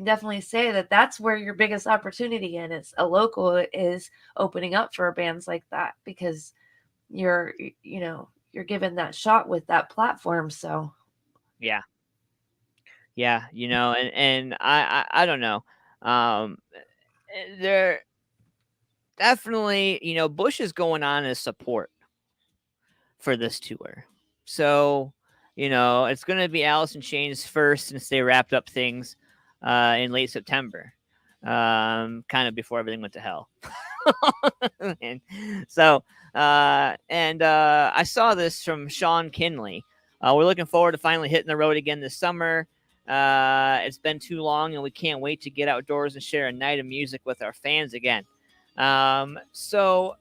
definitely say that that's where your biggest opportunity in is a local is opening up for bands like that, because you're given that shot with that platform. So Yeah. Yeah, you know, and I don't know. There definitely, you know, Bush is going on as support for this tour. So, you know, it's going to be Alice in Chains first since they wrapped up things in late September, kind of before everything went to hell. And so, I saw this from Sean Kinley. We're looking forward to finally hitting the road again this summer. It's been too long, and we can't wait to get outdoors and share a night of music with our fans again. So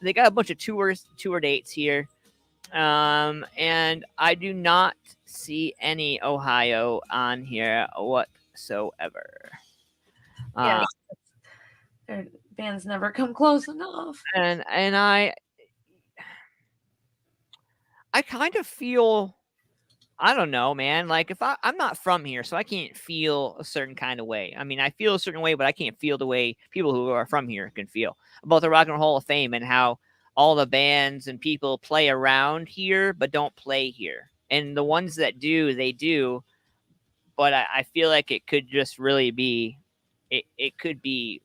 they got a bunch of tour dates here. And I do not see any Ohio on here whatsoever. yes, their bands never come close enough. And I kind of feel, I don't know, man. Like if I'm not from here, so I can't feel a certain kind of way. I mean, I feel a certain way, but I can't feel the way people who are from here can feel about the Rock and Roll Hall of Fame and how all the bands and people play around here, but don't play here. And the ones that do, they do. But I feel like it could just really be, it could be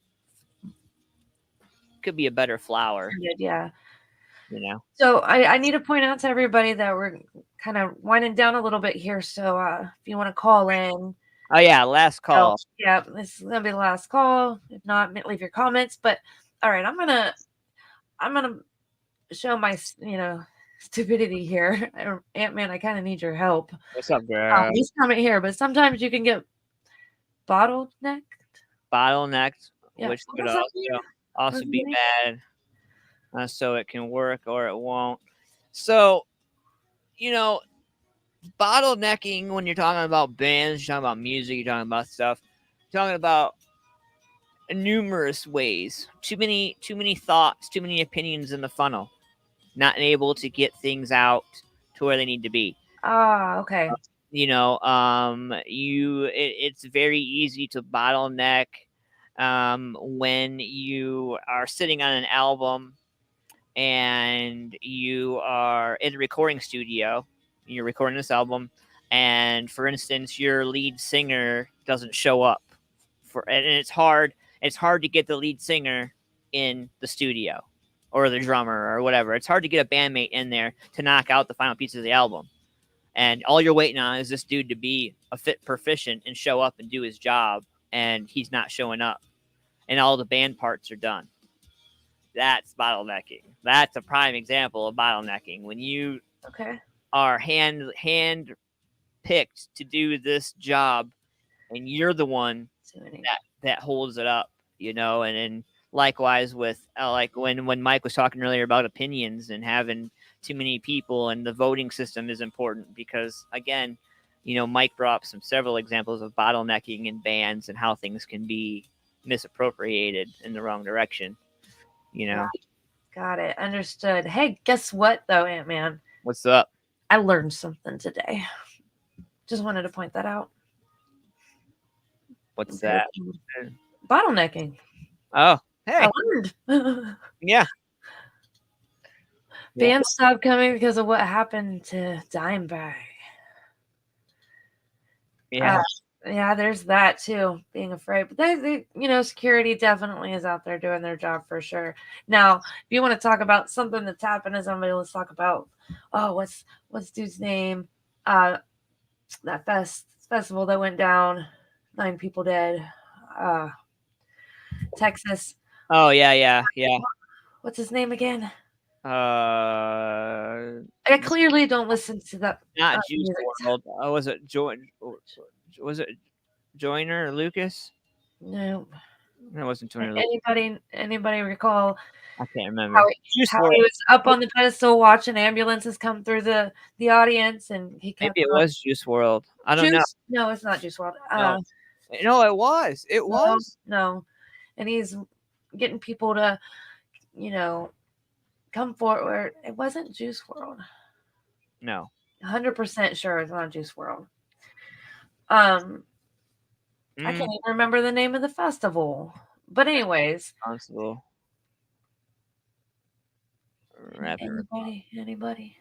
a better flower. Yeah. You know? So I need to point out to everybody that we're kind of winding down a little bit here. So if you want to call in. Oh yeah, last call. Yeah, this is gonna be the last call. If not, leave your comments. But all right, I'm gonna show my stupidity here. Antman, I kind of need your help. What's up, girl? He's coming here, but sometimes you can get bottlenecked. Yeah. Which could also be bad. So it can work or it won't. So, you know, bottlenecking when you're talking about bands, you're talking about music, you're talking about stuff, you're talking about numerous ways. Too many thoughts, too many opinions in the funnel. Not able to get things out to where they need to be. Okay. You know, it's very easy to bottleneck when you are sitting on an album and you are in the recording studio, you're recording this album, and for instance, your lead singer doesn't show up and it's hard to get the lead singer in the studio or the drummer or whatever. It's hard to get a bandmate in there to knock out the final pieces of the album. And all you're waiting on is this dude to be a fit proficient and show up and do his job, and he's not showing up. And all the band parts are done. That's bottlenecking. That's a prime example of bottlenecking. When you are hand picked to do this job, and you're the one that holds it up, you know. And likewise with like when Mike was talking earlier about opinions and having too many people, and the voting system is important because, again, you know, Mike brought up several examples of bottlenecking in bands and how things can be misappropriated in the wrong direction. You know. Got it. Understood. Hey, guess what though, Antman? What's up? I learned something today. Just wanted to point that out. What's that? Bottlenecking. Oh, hey. I learned. Yeah. Bands stopped coming because of what happened to Dimebag. Yeah. Yeah, there's that too, being afraid. But they, you know, security definitely is out there doing their job for sure. Now, if you want to talk about something that's happened to somebody, let's talk about, what's dude's name? That festival that went down, 9 people dead. Texas. Oh yeah. What's his name again? I clearly don't listen to that. Not Juice WRLD. Oh, was it Joyner or Lucas? No. It wasn't 200. Anybody recall I can't remember. how Juice he WRLD. was up on the pedestal watching ambulances come through the audience, and he kept Maybe it was Juice WRLD. I don't know. No, it's not Juice WRLD. No. No, it was. It was. No. And he's getting people to, come forward. It wasn't Juice WRLD. No. 100% sure it's not Juice WRLD. I can't even remember the name of the festival. But anyways. Responsible. Anybody?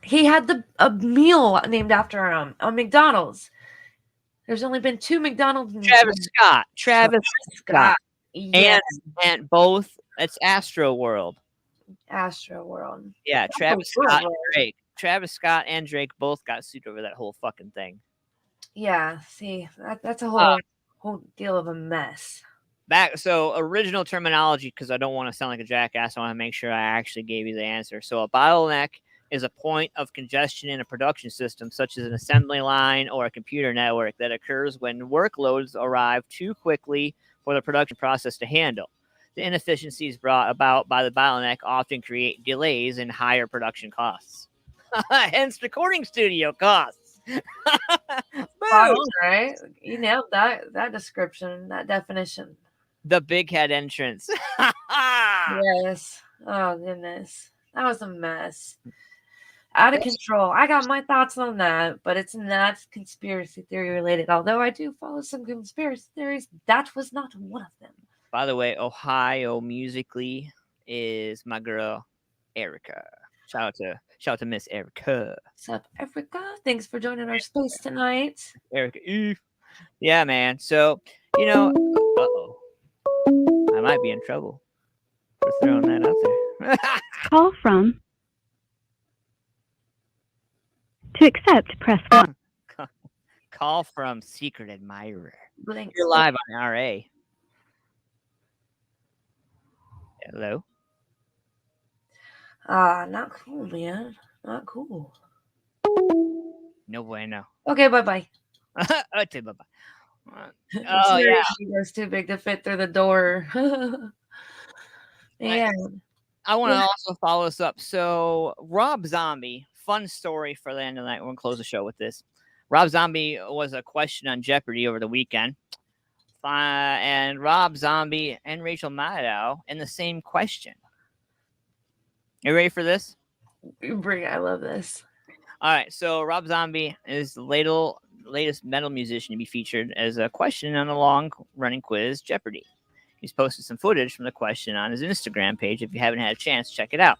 He had a meal named after him on McDonald's. There's only been 2 McDonald's. Travis Scott. Yes. And both. It's Astro World. Yeah, Travis Scott and Drake. Travis Scott and Drake both got sued over that whole fucking thing. Yeah, see, that's a whole deal of a mess. So original terminology, because I don't want to sound like a jackass. I want to make sure I actually gave you the answer. So a bottleneck is a point of congestion in a production system, such as an assembly line or a computer network, that occurs when workloads arrive too quickly for the production process to handle. The inefficiencies brought about by the bottleneck often create delays and higher production costs. Hence recording studio costs. Right? You nailed that description, that definition. The big head entrance. Yes. Oh, goodness. That was a mess. Out of control. I got my thoughts on that, but it's not conspiracy theory related. Although I do follow some conspiracy theories, that was not one of them. By the way, Ohio musically is my girl, Erica. Shout out to Miss Erica. What's up, Erica? Thanks for joining our space tonight. Erica. Yeah, man. So, uh-oh. I might be in trouble for throwing that out there. Call from. To accept, press 1. Call from secret admirer. Blink. You're live on RA. Hello? Not cool, man. Not cool. No bueno. Okay, bye-bye. I'd say bye-bye. Oh, yeah. She was too big to fit through the door. Yeah. I want to also follow this up. So, Rob Zombie, fun story for the end of the night. We're going to close the show with this. Rob Zombie was a question on Jeopardy over the weekend. And Rob Zombie and Rachel Maddow in the same question. You ready for this? I love this. All right. So Rob Zombie is the latest metal musician to be featured as a question on a long-running quiz Jeopardy. He's posted some footage from the question on his Instagram page. If you haven't had a chance, check it out.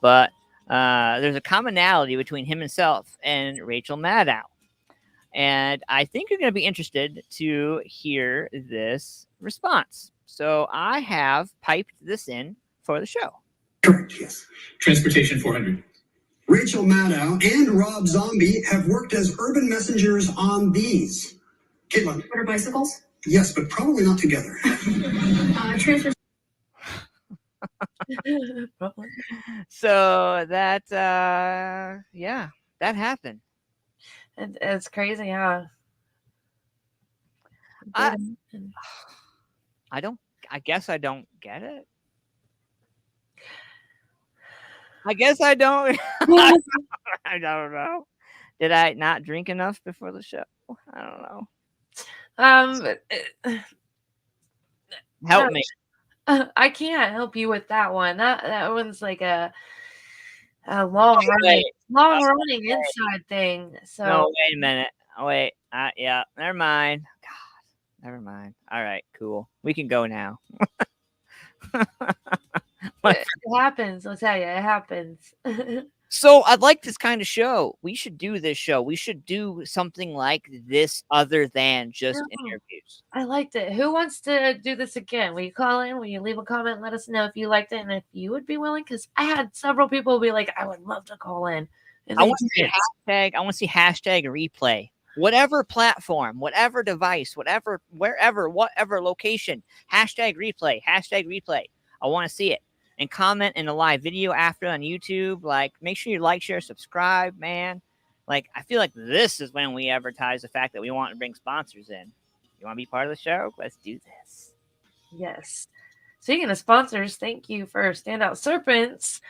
But there's a commonality between himself and Rachel Maddow. And I think you're going to be interested to hear this response. So I have piped this in for the show. Correct, yes. Transportation 400. Rachel Maddow and Rob Zombie have worked as urban messengers on these. Caitlin. What are bicycles? Yes, but probably not together. So that, that happened. It's crazy, huh? I guess I don't get it. I guess I don't. I don't know. Did I not drink enough before the show? I don't know. Help me. I can't help you with that one. That one's like a long running inside thing. So no, wait a minute. Oh, wait. Yeah. Never mind. God, never mind. All right. Cool. We can go now. It happens. I'll tell you, it happens. So I'd like this kind of show. We should do this show. We should do something like this other than just interviews. I liked it. Who wants to do this again? Will you call in? Will you leave a comment? Let us know if you liked it and if you would be willing. Because I had several people be like, I would love to call in. I want to see hashtag. I want to see hashtag replay. Whatever platform, whatever device, whatever location. Hashtag replay. Hashtag replay. I want to see it. And comment in a live video after on YouTube. Like, make sure you like, share, subscribe, man. Like, I feel like this is when we advertise the fact that we want to bring sponsors in. You want to be part of the show? Let's do this. Yes. Speaking of sponsors, thank you for Standout Serpents.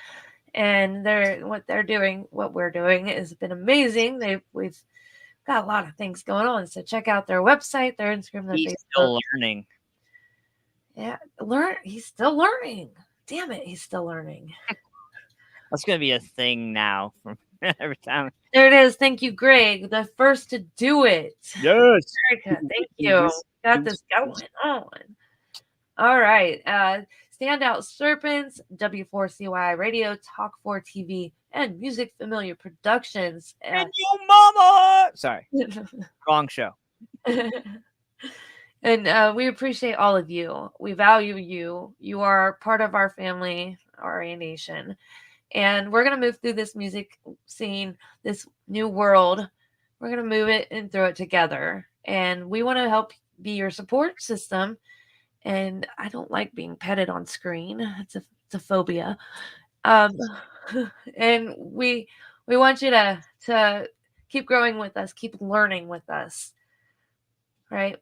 And what we're doing has been amazing. We've got a lot of things going on. So check out their website, their Instagram, their He's Facebook. still learning. Yeah, he's still learning. Damn it, he's still learning. That's gonna be a thing now from every time. There it is. Thank you, Greg. The first to do it. Yes. Erica, thank you. Got this going on. All right. Standout Serpents, W4CY Radio, Talk 4 TV, and Music Familia Productions. And your mama. Sorry, wrong show. And we appreciate all of you. We value you. You are part of our family, RA Nation. And we're going to move through this music scene, this new world. We're going to move it and throw it together. And we want to help be your support system. And I don't like being petted on screen. It's a phobia. And we want you to keep growing with us, keep learning with us. Right?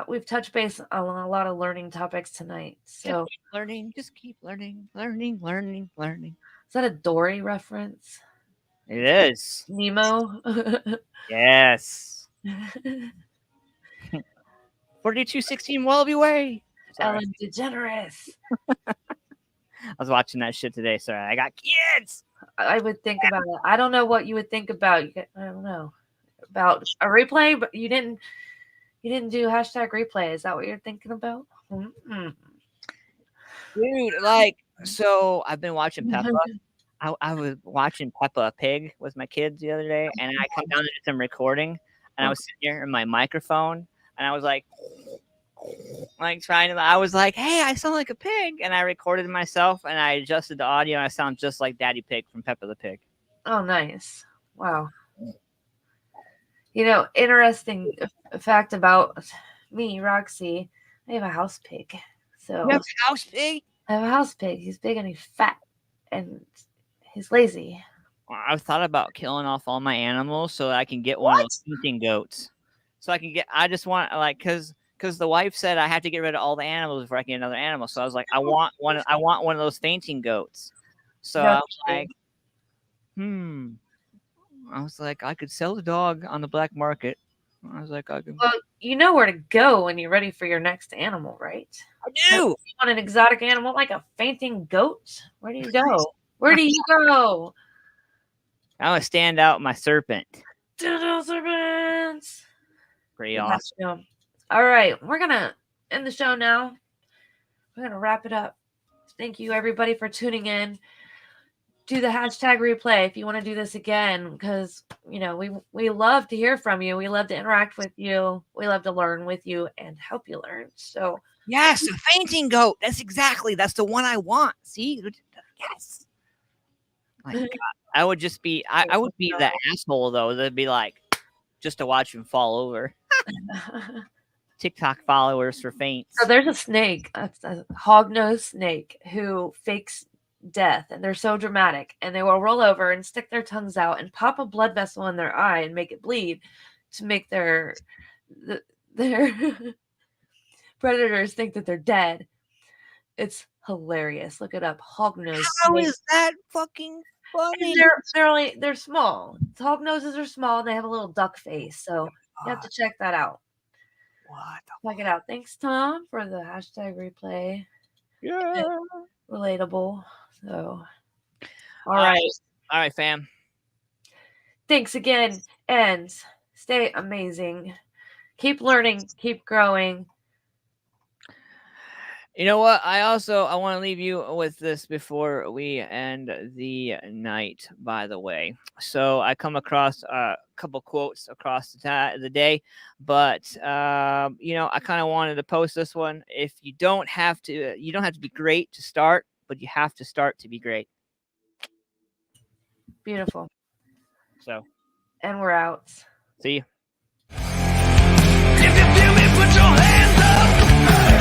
We've touched base on a lot of learning topics tonight. So Just keep learning. Is that a Dory reference? It is. Nemo? Yes. 4216 Wallaby Way. Sorry. Ellen DeGeneres. I was watching that shit today. Sorry, I got kids. I would think about it. I don't know what you would think about. I don't know about a replay, but you didn't do hashtag replay. Is that what you're thinking about? Mm-hmm. Dude, so I've been watching Peppa. I was watching Peppa Pig with my kids the other day, and I come down to do some recording, and I was sitting here in my microphone, and I was like trying to. I was like, "Hey, I sound like a pig," and I recorded myself, and I adjusted the audio, and I sound just like Daddy Pig from Peppa the Pig. Oh, nice! Wow. Interesting fact about me, Roxy. I have a house pig. So you have a house pig? I have a house pig. He's big and he's fat and he's lazy. I've thought about killing off all my animals so that I can get one of those fainting goats. So I just want because the wife said I have to get rid of all the animals before I can get another animal. So I was like, I want one of those fainting goats. So I was like, I was like, I could sell the dog on the black market. I was like, I could. Well, you know where to go when you're ready for your next animal, right? I do. You want an exotic animal like a fainting goat? Where do you go? Where do you go? I want to stand out my serpent. Serpents. Pretty awesome. All right, we're gonna end the show now. We're gonna wrap it up. Thank you, everybody, for tuning in. Do the hashtag replay if you want to do this again, because we love to hear from you. We love to interact with you. We love to learn with you and help you learn. So yes, a fainting goat. That's the one I want. See, yes. My God, I would just be. I would be that asshole though. That'd be like, just to watch him fall over. TikTok followers for faints. So there's a snake, a hognose snake, who fakes death, and they're so dramatic, and they will roll over and stick their tongues out and pop a blood vessel in their eye and make it bleed to make their predators think that they're dead. It's hilarious. Look it up. Hognose. How is that fucking funny? They're small. Hog noses are small. They have a little duck face, so you have to check that out. Check it out. Thanks, Tom, for the hashtag replay. Yeah. Relatable. So, all right, fam. Thanks again, and stay amazing. Keep learning, keep growing. You know what? I want to leave you with this before we end the night, by the way. So I come across a couple quotes across the day, but I kind of wanted to post this one. If you don't have to be great to start, but you have to start to be great. Beautiful. So, and we're out. See you. If you feel me, put your hands up.